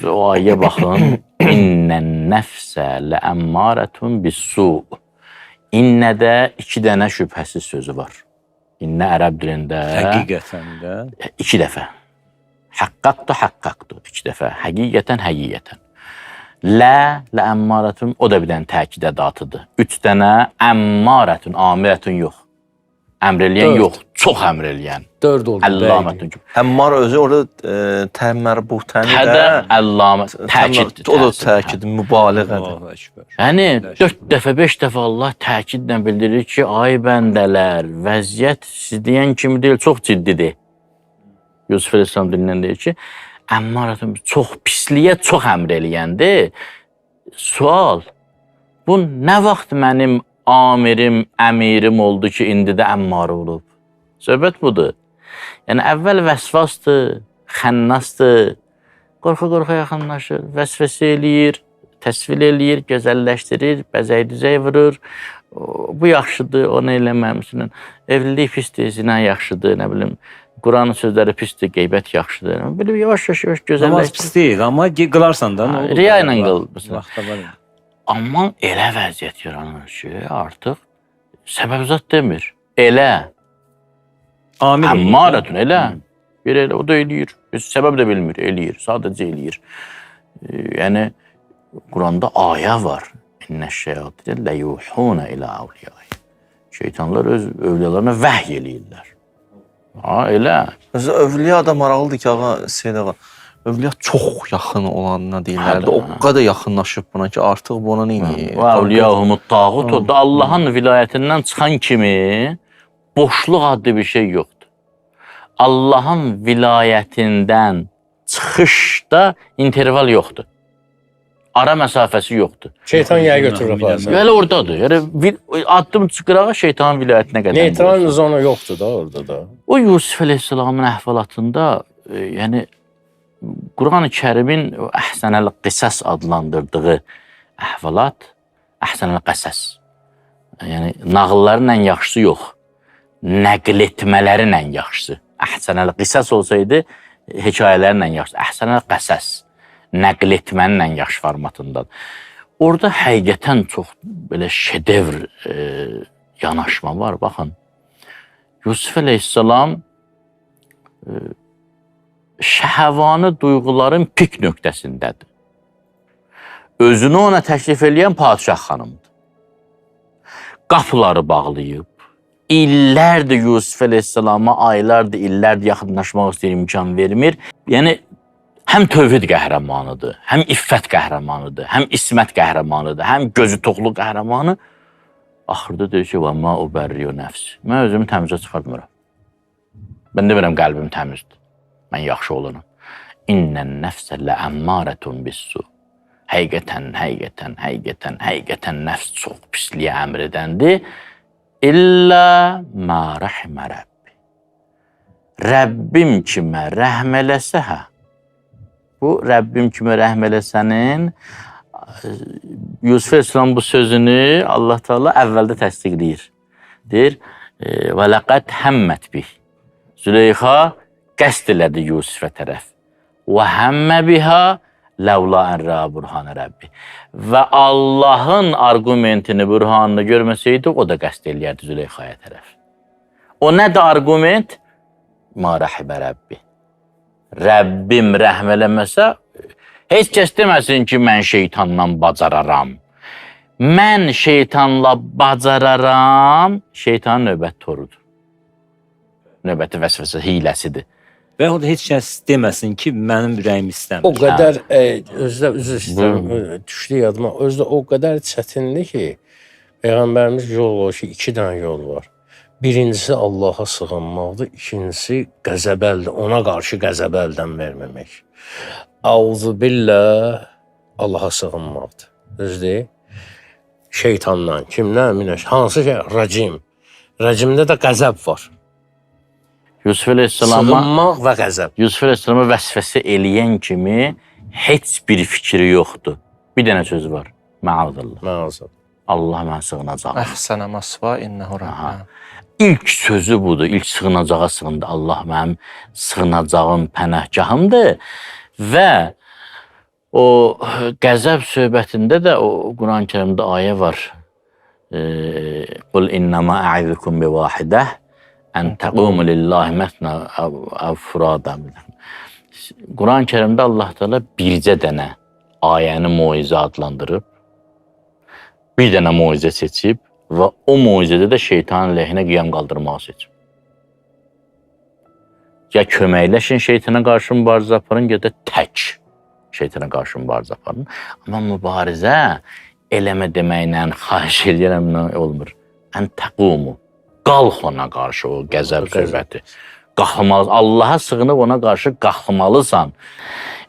o ayəyə baxın. İnnən nəfsə ləəmmarətun bis-su. İnnədə 2 dənə şübhəsiz sözü var. İnnə ərəb dilində Həqiqətən də 2 dəfə. Haqqaqdır 2 dəfə. Həqiqətən. Ləəmmarətun o da bir dənə təkid ədatıdır. 3 dənə əmmarətun, amirətun yox. Əmr eləyən yox, çox əmr eləyən. 4 oldu. Əllamətun. Həmmar özü orada təmərbutəni Hədə də əllamət təkiddir. o da təkid, mübaliğədir. Allahu Əkbər. Yəni 4 dəfə, 5 dəfə Allah təkidlə bildirir ki, ay bəndələr, vəziyyət siz deyən kimi deyil, çox ciddidir. Yusuf Əleyhisselam dilindən deyir ki, əmmarətun çox pisliyə çox əmr eləyəndir. Sual, bu nə vaxt mənim amirim, əmirim oldu ki, indi də əmmarı olub? Söhbət budur. Yəni əvvəl vəsvasdır, xənnasdır, qorxa-qorxa yaxınlaşır, vəsvəsə eləyir, təsvir eləyir, gözəlləşdirir, bəzək-düzək vurur. Bu yaxşıdır, onu eləməmsin. Evlilik pisdir, zina yaxşıdır, nə bilim, Quranın sözləri pisdir, qeybət yaxşıdır. Belə yavaş-yavaş Namaz gözəlləşdirir. pis deyil, amma qılarsan da nə olur? Riya ilə qıl. Vaxtda var. Amma elə vəziyyət yaranır ki, artıq səbəb zat demir. Elə. Amir Əmmarətun, elə. Bir elə, o da eləyir. Səbəb də bilmir, eləyir. Sadəcə eləyir. Yəni, Quranda ayə var. İnnəşşəyatinə ləyuhunə ilə avliyayı. Şeytanlar öz övliyalarına vəhy eləyirlər. Ha, elə. Özü övliya da maraqlıdır ki, ağa Seyid ağa. Övliya çox yaxın olanına deyirlər. O qədər yaxınlaşıb buna ki, artıq bunu neyini? Və əvliyahumut tağut, o da Allahın vilayətindən çıxan kimi boşluq adlı bir şey yoxdur. Allahın vilayətindən çıxışda interval yoxdur. Ara məsafəsi yoxdur. Şeytan yer götürür aparsın. Elə oradadır. Yəni addım çıxırağa şeytanın vilayətinə qədər. Neytral zona yoxdur da orada da. O Yusuf Əleyhisselamın əhvalatında, yəni Quran-ı Kərimin Əhsənəl Qisəs adlandırdığı əhvalat Əhsənəl Qəsəs. Yəni nağılların ən yaxşısı yox, nəql etmələrin ən yaxşısı. Əhsənəl Qisəs olsaydı hekayələrin ən yaxşısı. Əhsənəl Qəsəs. Nəql etmənin ən yaxşı formatındadır. Orada həqiqətən çox belə şedevr yanaşma var. Baxın, Yusuf Əleyhisselam şəhəvanı duyğuların pik nöqtəsindədir. Özünü ona təklif eləyən padişah xanımdır. Qapıları bağlayıb, illərdir Yusuf Əleyhisselama, aylardır, illərdir yaxınlaşmaq istəyir, imkan vermir. Yəni, həm tövhid qəhrəmanıdır, həm iffət qəhrəmanıdır, həm ismət qəhrəmanıdır, həm gözü toxlu qəhrəmanı. Axırda deyir ki, vəmma o bərriyo nəfs. Mən özümü təmizə çıxartmıram. Mən demirəm qəlbim təmizdir. Mən yaxşı olanım. İnnən nəfsə ləəmmarətun bis-su. Həqiqətən nəfs çox pisliyə əmr edəndir. İllə mə rəhmə Rəbbi. Rəbbim kimə rəhm eləsə, hə. Bu, Rəbbim kimə rəhm eləsənin Yusuf Əleyhisselam bu sözünü Allah Teala əvvəldə təsdiqləyir. Deyir, və ləqəd həmmət bih. Züleyxa qəsd elədi Yusufə tərəf. Və həmmə biha ləvla ən rəa burhanə Rəbbi. Və Allahın argumentini, burhanını görməsəydi, o da qəsd eləyərdi Züleyxaya tərəf. O nədir argument? Ma rəhibə Rəbbi. Rəbbim rəhm eləməsə, heç kəs deməsin ki, mən şeytanla bacararam. Mən şeytanla bacararam, şeytanın növbəti torudur. Növbəti vəsvəsə hiləsidir. Və o da heç kəs deməsin ki, mənim ürəyim istəmir. O qədər, özdə üzr istəyirəm, düşdü yadıma, özdə o qədər çətindir ki, Peyğəmbərimiz yol var ki, 2 dənə yol var. Birincisi Allaha sığınmaqdır, ikincisi qəzəbəldir, ona qarşı qəzəbəldən verməmək. Əuzu billah, Allaha sığınmaqdır. Düzdür? Şeytandan, kimdən? Hansı şey? Racim. Racimdə də qəzəb var. Yusuf Əleyhisselama Sığınmaq və qəzəb. Yusuf Əleyhisselama vəsvəsə eləyən kimi heç bir fikri yoxdur. Bir dənə söz var. Məazallah. Məazallah. Allah mən sığınacağım. Əhsənə məsva innəhu rəhmən. İlk sözü budur. İlk sığınacağa sığındı. Allah mənim sığınacağım, pənahgahımdır. Və o qəzəb söhbətində də o Quran-Kərimdə ayə var. Qul innəmə ə'izukum bi vahidah ən təqumu lillahi məsna əv furada. Quran-Kərimdə Allah Teala bircə dənə ayəni moizə adlandırıb, bir dənə moizə seçib və o moizədə də şeytanın əleyhinə qiyam qaldırmağı seçib. Ya köməkləşin şeytana qarşı mübarizə aparın, ya da tək şeytana qarşı mübarizə aparın. Amma mübarizə eləmə deməklə, xahiş edirəm olmur. Ən təqumu, qalx ona qarşı o qəzəb söhbəti. Qalxmalı, Allaha sığınıb ona qarşı qalxmalısan.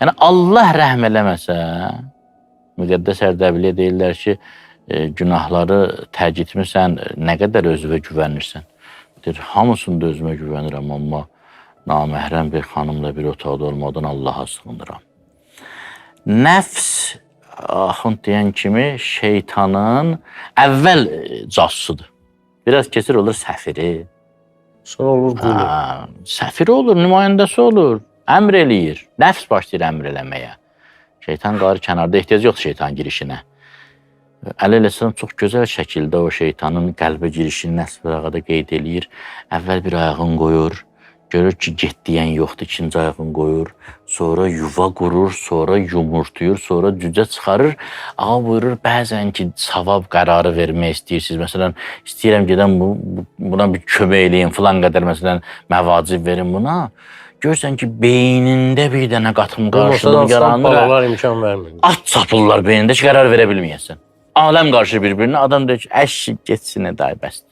Yəni Allah rəhm eləməsə, müqəddəs Ərdəbiliyə deyirlər ki, günahları tərk etmirsən, nə qədər özünə güvənirsən. Deyir, hamısında özümə güvənirəm, amma naməhrəm bir xanımla bir otaqda olmadan Allaha sığınıram. Nəfs, Axund deyən kimi, şeytanın əvvəl casusudur. Biraz keçir olur səfiri. Sonra olur qulu. Səfiri olur, nümayəndəsi olur. Əmr eləyir. Nəfs başlayır əmr eləməyə. Şeytan qalır kənarda, ehtiyac yoxdur şeytanın girişinə. Əli Əleyhisselam çox gözəl şəkildə o şeytanın qəlbə girişini Nəsr-i qeyd eləyir. Əvvəl bir ayağını qoyur. Görür ki, get deyən yoxdur, ikinci ayağını qoyur. Sonra yuva qurur, sonra yumurtuyur, sonra cücə çıxarır. Ağa buyurur, bəzən ki, savab qərarı vermək istəyirsiniz. Məsələn, istəyirəm gedən buna bir kömək eləyin, filan qədər məsələn, məvacib verin buna. Görürsən ki, beynində bir dənə qatım qarşılıq yaranır. Balalar imkan vermir. At çapırlar beynində ki, qərar verə bilməyəsən. Aləm qarşı bir-birinə, adam deyir ki, əşi geçsin, day bəsdir.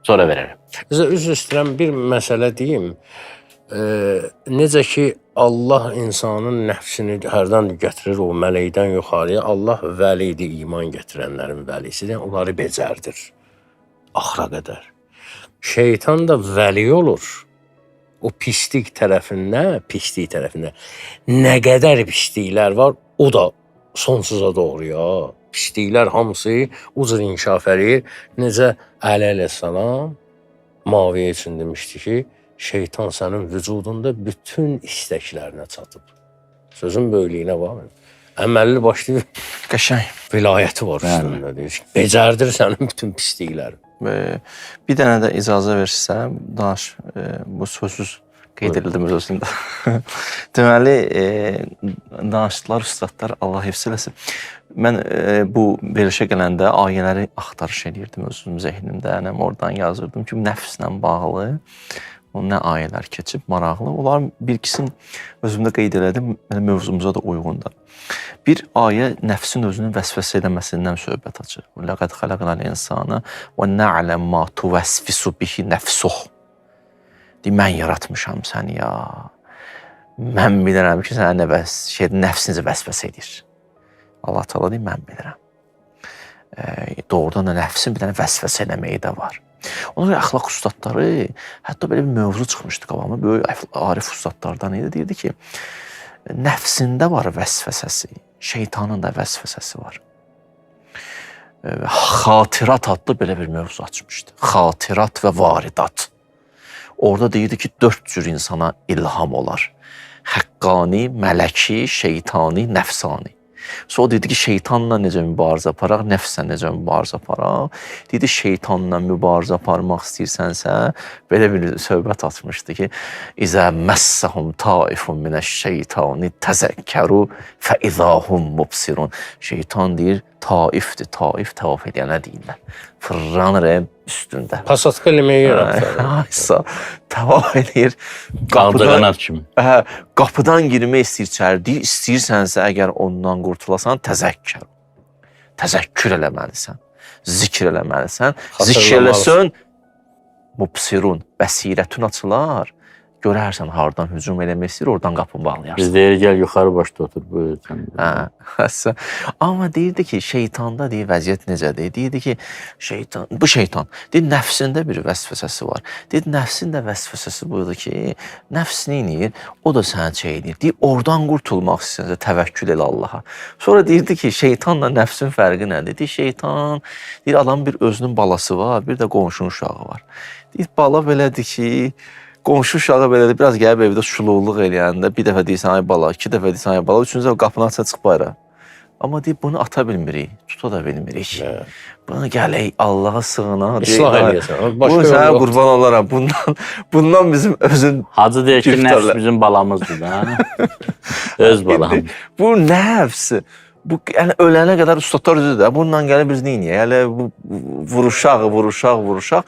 Sonra verərəm. Üzr istəyirəm, bir məsələ deyim. Necə ki, Allah insanın nəfsini hərdən gətirir o mələkdən yuxarıya. Allah vəlidir, iman gətirənlərin vəlisidir. Onları becərdir. Axıra qədər. Şeytan da vəli olur. O pislik tərəfində nə qədər pisliklər var, o da sonsuza doğru ya. Pisliklər hamısı ucur inkişaf edir. Necə Əli Əleyhisselam Muaviyə üçün demişdi ki, şeytan sənin vücudunda bütün istəklərinə çatıb. Sözün böyüklüyünə var. Əməlli başlı Qəşəng. vilayəti var üstündə deyir. Becərdir sənin bütün pislikləri. Bir dənə də icazə verirsən, danış, bu sözsüz qeyd edildi mövzusunda. Deməli, danışdılar ustadlar, Allah hifz eləsin. Mən bu verilişə gələndə ayələri axtarış edirdim özüm zehnimdə, oradan yazırdım ki, nəfslə bağlı nə ayələr keçib, maraqlı. Onların bir ikisini özümdə qeyd elədim, mövzumuza da uyğundur. Bir ayə nəfsin özünün vəsvəsə eləməsindən söhbət açır. Ləqəd xələqnəl insana və nə'ləm ma tuvəsvisu bihi nəfsuh. Mən yaratmışam səni ya. Mən bilirəm ki, sənə nəfsinizi vəsvəsə edir. Allah Teala deyir, mən bilirəm. Doğrudan da nəfsin bir dənə vəsvəsə eləməyi də var. Ona görə əxlaq ustadları, hətta belə bir mövzu çıxmışdı qabağıma, böyük arif ustadlardan idi, deyirdi ki, nəfsində var vəsvəsəsi, şeytanın da vəsvəsəsi var. Xatirat adlı belə bir mövzu açmışdı. Xatirat və varidat. Orada deyirdi ki, 4 cür insana ilham olar. Həqqani, mələki, şeytani, nəfsani. Sonra dedi ki, şeytanla necə mübarizə aparaq, nəfslə necə mübarizə aparaq. Dedi, şeytanla mübarizə aparmaq istəyirsənsə, belə bir söhbət açmışdı ki, İzə məssəhum taifun minəş-şeytani təzəkkəru fəizahum mubsirun. Şeytan deyir, taifdir, taif təvaf edənə deyirlər. Fırlanır üstündə. Pasatka eləməyə yaratır. Aysa, təvaf edir. Qaldı qanat kimi. Qapıdan girmək istəyir, istəyirsənsə əgər ondan qurtulasan, təzəkkər. Təzəkkür eləməlisən, zikr eləməlisən. Zikr eləsən, mubsirun, bəsirətün açılar. görərsən hardan hücum eləmək istəyir, oradan qapını Biz bağlayarsan. deyirik gəl yuxarı başda otur buyur sən. Hə. Amma deyirdi ki, şeytanda deyir vəziyyət necədir? Deyirdi ki, bu şeytan deyir nəfsində bir vəsvəsəsi var. Deyir nəfsin də vəsvəsəsi budur ki, nəfs neyir? O da səni çeynir. Deyir oradan qurtulmaq istəyirsən təvəkkül elə Allaha. Sonra deyirdi ki, şeytanla nəfsin fərqi nədir? Deyir şeytan deyir adamın bir özünün balası var, bir də qonşunun uşağı var. Deyir bala belədir ki, qonşu uşağı belədir, biraz gəlib evdə şuluqluq eləyəndə bir dəfə deyirsən ay bala, iki dəfə deyirsən ay bala, üçüncü dəfə qapını aça çıx bayra. Amma deyir bunu ata bilmirik, tuta da bilmirik. Bunu gələk Allaha sığınaq. İslah eləyəsən. Bu sənə qurban olaram. Bundan bizim özün Hacı deyir ki, nəfs bizim balamızdır da. Öz balamız. Bu nəfs. Bu yəni ölənə qədər ustadlar özüdür də. Bununla gəlib biz neyniyək? Hələ bu vuruşaq.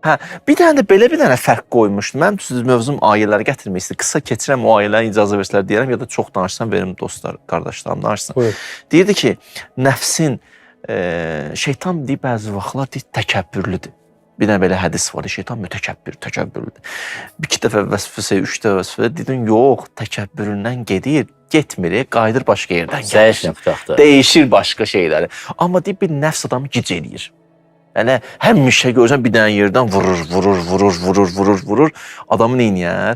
Hə, bir dənə də belə bir dənə fərq qoymuşdum. Mən siz mövzum ayələri gətirmək istəyirəm. Qısa keçirəm o ayələri icazə versələr deyərəm ya da çox danışsam verim dostlar, qardaşlarım danışsın. Buyur. Deyirdi ki, nəfsin şeytan deyir bəzi vaxtlar deyir təkəbbürlüdür. Bir dənə belə hədis var, şeytan təkəbbürlüdür. Bir iki dəfə vəsvəsə, üç dəfə vəsvəsə dedin, yox, təkəbbüründən qayıdır başqa yerdən gəlir. Dəyişir başqa şeyləri. Amma deyir bir nəfs adamı gic eləyir. Yəni həmişə görsən bir dənə yerdən vurur. Adamı neyniyər?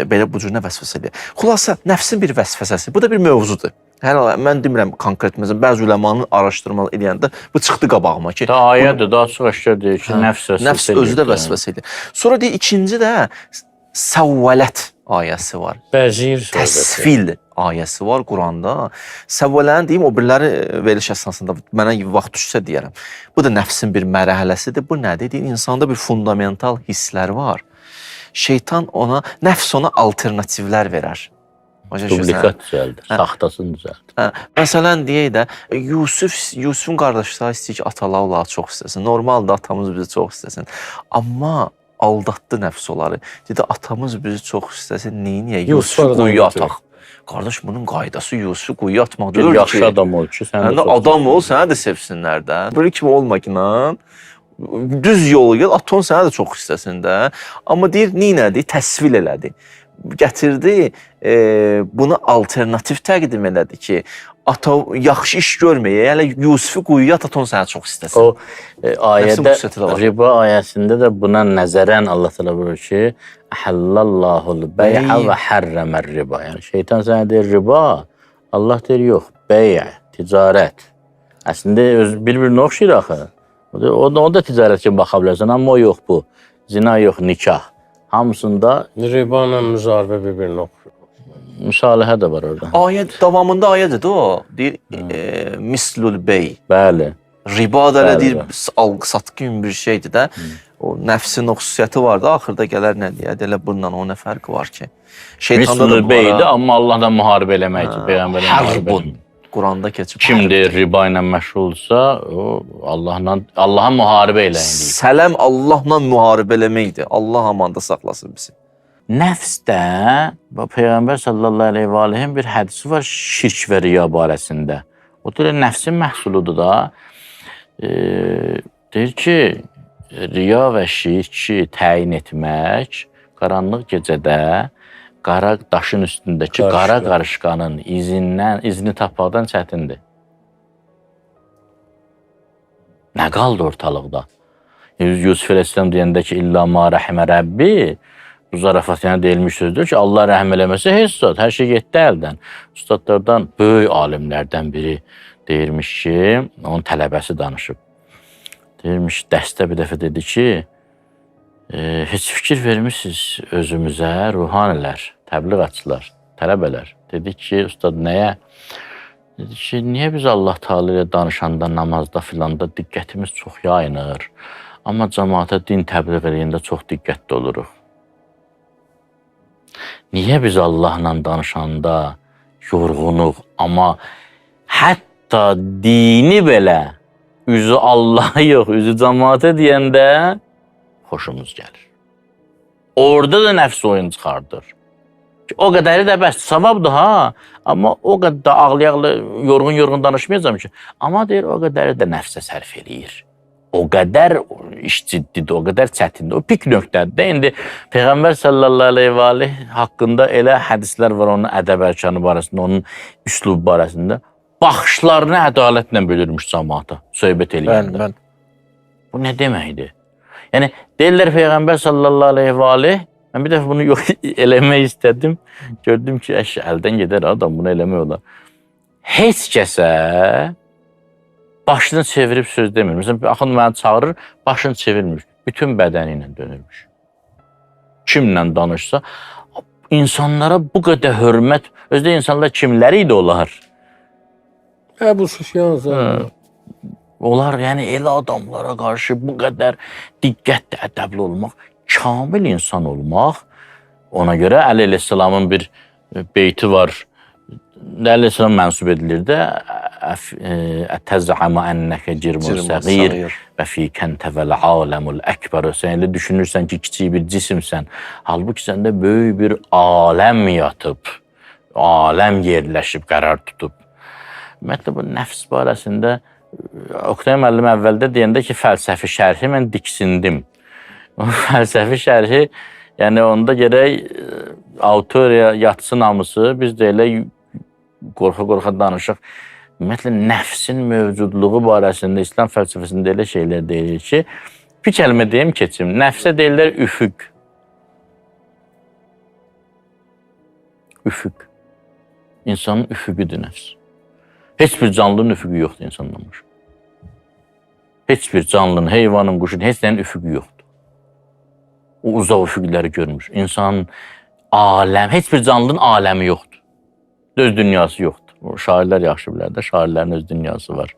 Belə bu cür nə vəsvəsə eləyir. Xülasə, nəfsin bir vəsvəsəsi. Bu da bir mövzudur. Mən demirəm konkret məsələn, bəzi uləmanın araşdırma eləyəndə bu çıxdı qabağıma ki, ayədir, daha çox aşkar deyir ki, nəfs özü də vəsvəsə edir. Sonra deyir ikinci də səvvələt ayəsi var. Bəzir Təsvil ayəsi var Quranda. Səvvələni deyim, o biriləri veriş əsnasında mənə vaxt düşsə deyərəm. Bu da nəfsin bir mərhələsidir. Bu nədir? Deyir, insanda bir fundamental hisslər var. Şeytan nəfs ona alternativlər verər. Dublikat düzəldir, saxtasını düzəldir. Məsələn, deyək də, Yusufun qardaşları istəyir ki, atalarla çox istəsin. Normaldır, atamız bizi çox istəsin. Amma aldatdı nəfs onları. Dedi, atamız bizi çox istəsin, neyniyək? Yusufu quyuya ataq. Qardaş, bunun qaydası Yusufu quyuya atmaq deyil ki. Yaxşı adam ol ki, sən də çox adam ol, sənə də sevsinlər də. Böyle kimi olma ki, düz yolu gel, aton sənə də çox istəsin də. Amma deyir, neynədir? Təsvil elədi. Gətirdi, buna alternativ təqdim elədi ki, ata yaxşı iş görməyə, yəni Yusufu quyuya at, aton sənə çox istəsin. O ayədə, riba ayəsində də buna nəzərən Allah təala buyurur ki, Əhəllallahul bey'a və hərrəmər riba. Yəni şeytan sənə deyir riba, Allah deyir yox, bey', ticarət. Əslində bir-birinə oxşayır axı. O da ticarət kimi baxa bilərsən, amma o yox bu. Zina yox, nikah. Hamısında riba ilə müzaribə bir-birinə oxşur. Müsalihə də var orada. Ayət davamında ayədir o. Deyir mislul bey. Bəli. Riba da elə deyir alqı-satqı bir şeydir də. O nəfsin o xüsusiyyəti var da, axırda gələr nə deyə, elə bundan o nə fərqi var ki? Mislul beydir, amma Allahla müharibə eləmək ki, Peyğəmbərin müharibə. Quranda keçib. Kim deyir riba ilə məşğulsa, o Allaha müharibə eləyin deyir. Sələm Allahla müharibə eləməkdir. Allah amanda saxlasın bizi. Nəfsdə, Peyğəmbər sallallahu aleyhi və aleyhin bir hədisi var şirk və riya barəsində. O deyir, nəfsin məhsuludur da. Deyir ki, riya və şirki təyin etmək qaranlıq gecədə qara daşın üstündəki qara qarışqanın izini tapmaqdan çətindir. Nə qaldı ortalıqda? Yusuf Əleyhisselam deyəndə ki, İllə ma rəhmə Rəbbi, bu zarafatına deyilmiş sözdür ki, Allah rəhm eləməsə heç zat, hər şey getdi əldən. Ustadlardan, böyük alimlərdən biri deyirmiş ki, onun tələbəsi danışıb. Deyirmiş, dəstə bir dəfə dedi ki, heç fikir vermişsiniz özümüzə, ruhanilər, təbliğatçılar, tələbələr. Dedi ki, ustad nəyə? Dedi ki, niyə biz Allah Teala ilə danışanda, namazda filanda diqqətimiz çox yayınır, amma cəmaata din təbliğ eləyəndə çox diqqətli oluruq. Niyə biz Allahla danışanda yorğunuq, amma hətta dini belə üzü Allah'a yox, üzü cəmaata deyəndə xoşumuz gəlir. Orada da nəfs oyun çıxardır. O qədəri də bəs savabdır ha, amma o qədər ağlı-ağlı, yorğun-yorğun danışmayacağım ki. Amma deyir, o qədəri də nəfsə sərf eləyir. o qədər iş ciddidir, o qədər çətindir. O pik nöqtədir. İndi Peyğəmbər sallallahu əleyhi və aleyh haqqında elə hədislər var onun ədəb ərkanı barəsində, onun üslubu barəsində. Baxışlarını ədalətlə bölürmüş cəmaata söhbət eləyəndə. Bəli. Bu nə deməkdir? Yəni deyirlər Peyğəmbər sallallahu əleyhi və aleyh, mən bir dəfə bunu yox eləmək istədim. Gördüm ki, əldən gedər adam, bunu eləmək olar. Heç kəsə başını çevirib söz demir. Məsələn, axın məni çağırır, başını çevirmir. Bütün bədəni ilə dönürmüş. Kimlə danışsa, insanlara bu qədər hörmət, özdə insanlar kimləri idi onlar? Əbu Süfyan zaten. Onlar, yəni elə adamlara qarşı bu qədər diqqətlə ədəbli olmaq, kamil insan olmaq. Ona görə Əli əleyhissalamın bir beyti var. Əli əleyhissalam mənsub edilir də Ətəzzəmə ennəkə cirmun səğir və fikən təvəl aləmul əkbər. Sən elə düşünürsən ki, kiçik bir cisimsən. Halbuki səndə böyük bir aləm yatıb, aləm yerləşib, qərar tutub. Ümumiyyətlə, bu nəfs barəsində Oktay müəllim əvvəldə deyəndə ki, fəlsəfi şərhi mən diksindim. O fəlsəfi şərhi, yəni onda gərək autoriya yatsın hamısı, biz də elə qorxa-qorxa danışıq. Ümumiyyətlə, nəfsin mövcudluğu barəsində İslam fəlsəfəsində elə şeylər deyilir ki, bir kəlmə deyim keçim, nəfsə deyirlər üfüq. Üfüq. İnsanın üfüqüdür nəfs. Heç bir canlının üfüqü yoxdur insandan başqa. Heç bir canlının, heyvanın, quşun, heç nəyin üfüqü yoxdur. O uzaq üfüqləri görmür. İnsanın aləm, heç bir canlının aləmi yoxdur. Öz dünyası yoxdur. O şairlər yaxşı bilər də, şairlərin öz dünyası var.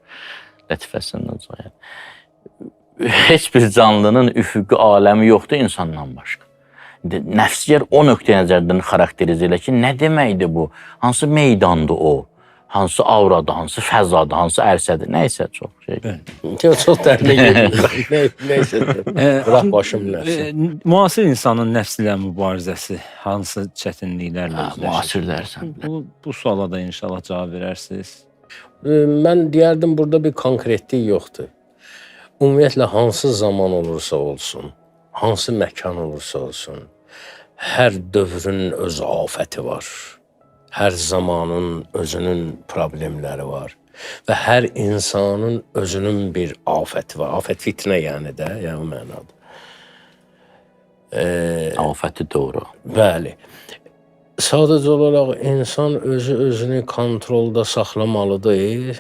Lətifəsindən sonra. Heç bir canlının üfüqü, aləmi yoxdur insandan başqa. Nəfsiyər o nöqtə nəzərdən xarakterizə elə ki, nə deməkdir bu? Hansı meydandır o? Hansı avradır, hansı fəzadır, hansı ərsədir, nəysə çox şey. Çox dərinə gedir. Nəysə, bırak başım nəfsi. Müasir insanın nəfs ilə mübarizəsi hansı çətinliklərlə üzləşir? Müasir dərsən. Bu suala da inşallah cavab verərsiniz. Mən deyərdim, burada bir konkretlik yoxdur. Ümumiyyətlə, hansı zaman olursa olsun, hansı məkan olursa olsun, hər dövrün öz afəti var. Hər zamanın özünün problemləri var və hər insanın özünün bir afəti var. Afət fitnə yəni də, yəni o mənada. Afəti doğru. Bəli. Sadəcə olaraq insan özünü kontrolda saxlamalıdır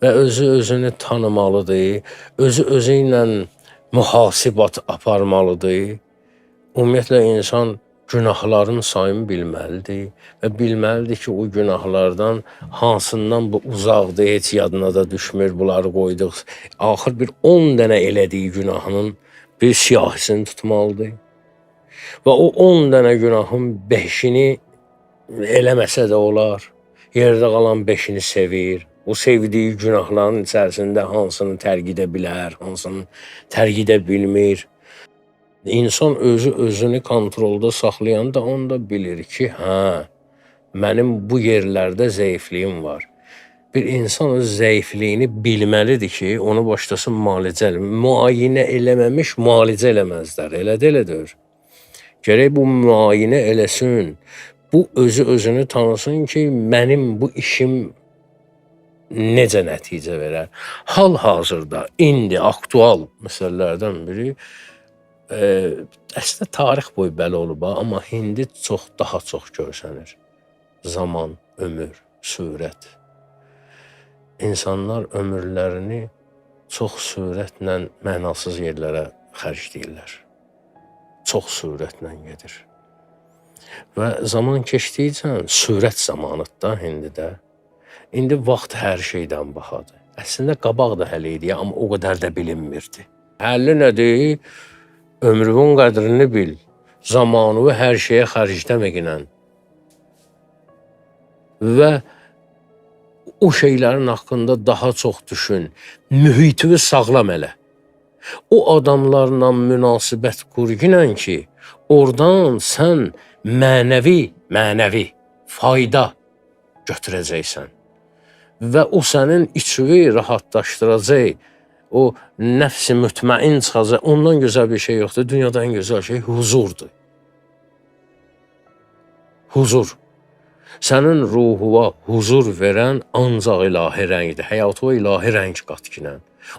və özünü tanımalıdır, özü ilə mühasibat aparmalıdır. Ümumiyyətlə, insan günahların sayını bilməlidir və bilməlidir ki, o günahlardan hansından bu uzaqdır, heç yadına da düşmür, bunları qoyduq. Axır bir 10 dənə elədiyi günahının bir siyahisini tutmalıdır. Və o 10 dənə günahın 5-ini eləməsə də olar. Yerdə qalan 5-ini sevir. O sevdiyi günahların içərisində hansını tərk edə bilər, hansını tərk edə bilmir. İnsan özünü kontrolda saxlayanda onda bilir ki, mənim bu yerlərdə zəifliyim var. Bir insan öz zəifliyini bilməlidir ki, onu başlasın müayinə eləməmiş müalicə eləməzlər. Elədir. Gərək bu müayinə eləsin. Bu özünü tanısın ki, mənim bu işim necə nəticə verər. Hal-hazırda, indi aktual məsələlərdən biri əslində tarix boyu belə olub, amma indi daha çox görsənir. Zaman, ömür, sürət. İnsanlar ömürlərini çox sürətlə mənasız yerlərə xərcləyirlər. Çox sürətlə gedir. Və zaman keçdikcə sürət zamanıdır da indi də. İndi vaxt hər şeydən bahadır. Əslində qabaq da hələ idi, amma o qədər də bilinmirdi. Həlli nədir? Ömrünün qədrini bil, zamanı hər şeyə xərcləməklə və o şeylərin haqqında daha çox düşün, mühitini sağlam elə. O adamlarla münasibət qurginən ki, oradan sən mənəvi fayda götürəcəksən və o sənin içini rahatlaşdıracaq. o nəfs-i mütməin çıxacaq. Ondan gözəl bir şey yoxdur. Dünyada ən gözəl şey huzurdur. Huzur. Sənin ruhuna huzur verən ancaq ilahi rəngdir. Həyatına ilahi rəng qat ki.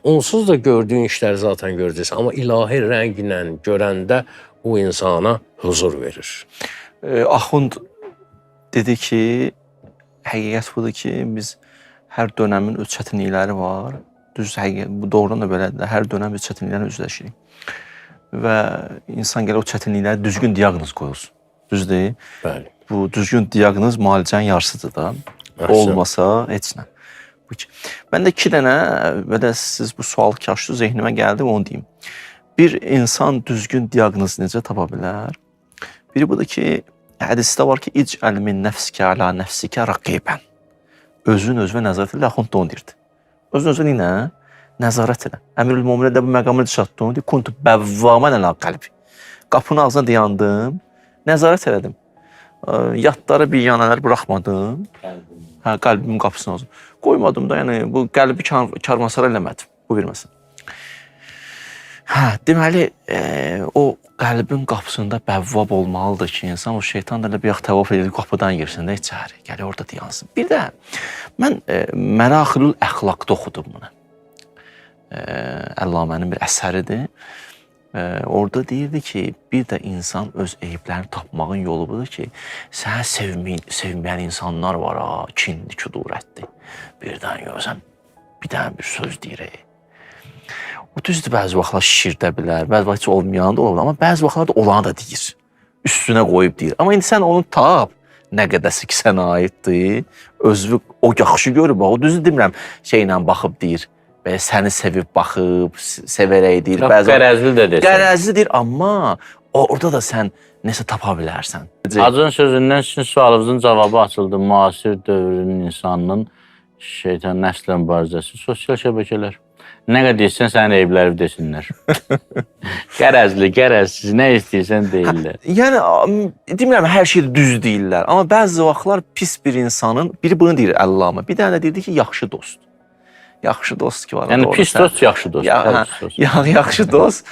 Onsuz da gördüyün işləri zaten görəcəksən. Amma ilahi rənglə görəndə o insana huzur verir. Axund dedi ki, həqiqət budur ki, biz hər dönəmin öz çətinlikləri var. Düz həqiqət, bu doğrudan da belədir. Hər dönəm biz çətinliklərlə üzləşirik. Və insan gələ o çətinlikləri düzgün diaqnoz qoyulsun. Düzdür? Bəli. Bu düzgün diaqnoz müalicənin yarısıdır da. Olmasa heç nə. Mən də 2 dənə belə siz bu sualı kaşdı zehnimə gəldi, onu deyim. Bir insan düzgün diaqnoz necə tapa bilər? Biri budur ki, hədisdə var ki, ic'al min nəfsikə alə nəfsikə raqibən. Özün özünə nəzarət elə, Axund da onu deyirdi. Özün özünə nə? Nəzarət elə. Əmirül-Möminin də bu məqamını çatdı. Kuntu bəvvamən ələ qəlbi. Qapının ağzına dayandım, nəzarət elədim. Yadları bir yanələr buraxmadım. Qəlbimin qapısına olsun. Qoymadım da, yəni bu qəlbi karvansara eləmədim. Bu bir məsələ. Deməli, o qəlbin qapısında bəvvab olmalıdır ki, insan o şeytan da elə bir yax təvaf edir, qapıdan girsin də içəri, gəlir orada dayansın. Bir də mən Məraxilül Əxlaqda oxudum bunu. Əllamənin bir əsəridir. Orada deyirdi ki, bir də insan öz eyiblərini tapmağın yolu budur ki, sənə sevməyən insanlar var, kinli, kudurətli. Birdən görürsən, bir dənə bir söz deyir. O düzdür, bəzi vaxtlar şişirdə bilər, bəzi vaxt heç olmayan da ola bilər, amma bəzi vaxtlar da olanı da deyir. Üstünə qoyub deyir. Amma indi sən onu tap, nə qədəsi ki, sənə aiddir, özü o yaxşı görür, o düzdür demirəm, şeylə baxıb deyir. Belə səni sevib baxıb, sevərək deyir. Qərəzli də desin. Qərəzlidir, amma orada da sən nəsə tapa bilərsən. Hacın sözündən sizin sualınızın cavabı açıldı. Müasir dövrün insanının şeytan nəslə mübarizəsi, sosial şəbəkələr. Nə qədər deyirsən, sənin eyibləri desinlər. Qərəzli, qərəzsiz, nə istəyirsən deyirlər. Yəni, demirəm, hər şey düz deyirlər. Amma bəzi vaxtlar pis bir insanın, biri bunu deyir Əllamə, bir dənə də deyirdi ki, yaxşı dost. Yaxşı dost ki var. Yəni pis dost, yaxşı dost. Yaxşı dost.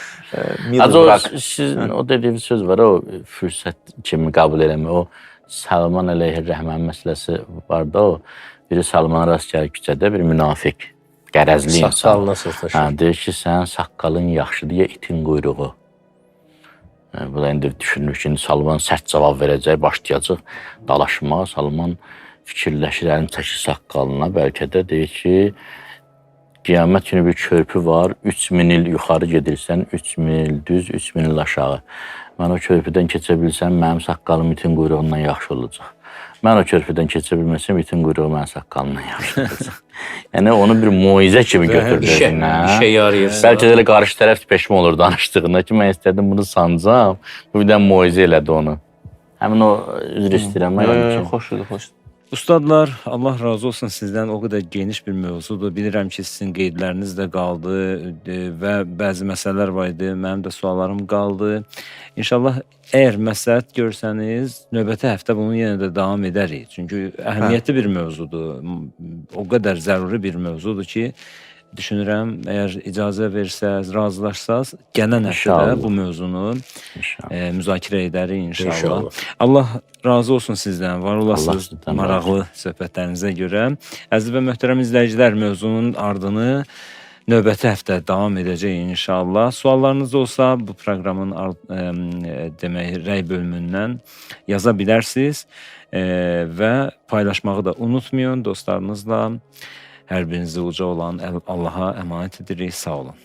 Sizin o dediyiniz söz var, o fürsət kimi qəbul eləmə. O Salman əleyhir-rəhmən məsələsi var da, o biri Salmana rast gəlir küçədə, bir münafiq, qərəzli insan. Saqqalına sırtlaşır. Deyir ki, sənin saqqalın yaxşıdır ya itin quyruğu. Bu da indi düşünür ki, Salman sərt cavab verəcək, başlayacaq dalaşmağa. Salman fikirləşir, əlini çəkir saqqalına, bəlkə də deyir ki, qiyamət günü bir körpü var, 3000 il yuxarı gedirsən, 3000 il düz, 3000 il aşağı. Mən o körpüdən keçə bilsəm, mənim saqqalım itin quyruğundan yaxşı olacaq. Mən o körpüdən keçə bilməsəm, itin quyruğu mənim saqqalımdan yaxşı olacaq. Yəni, onu bir muizə kimi götürdün. İşə yarayırsa. Bəlkə də qarşı tərəf peşman olur danışdığında ki, mən istədim bunu sancam. Bu bir də muizə elədi onu. Həmin o üzr istəyirəm. Xoşdur, xoşdur. Ustadlar, Allah razı olsun sizdən, o qədər geniş bir mövzudur. Bilirəm ki, sizin qeydləriniz də qaldı və bəzi məsələlər var idi, mənim də suallarım qaldı. İnşallah, əgər məsləhət görsəniz, növbəti həftə bunu yenə də davam edərik. Çünki əhəmiyyətli bir mövzudur, o qədər zəruri bir mövzudur ki, düşünürəm, əgər icazə versəz, razılaşsaz, gələn həftədə bu mövzunu müzakirə edərik inşallah. Allah razı olsun sizdən, var olasınız maraqlı söhbətlərinizə görə. Əziz və möhtərəm izləyicilər, mövzunun ardını növbəti həftə davam edəcək inşallah. Suallarınız olsa bu proqramın demək, rəy bölümündən yaza bilərsiniz və paylaşmağı da unutmayın dostlarınızla. Hər birinizi uca olan Allaha əmanət edirik. Sağ olun.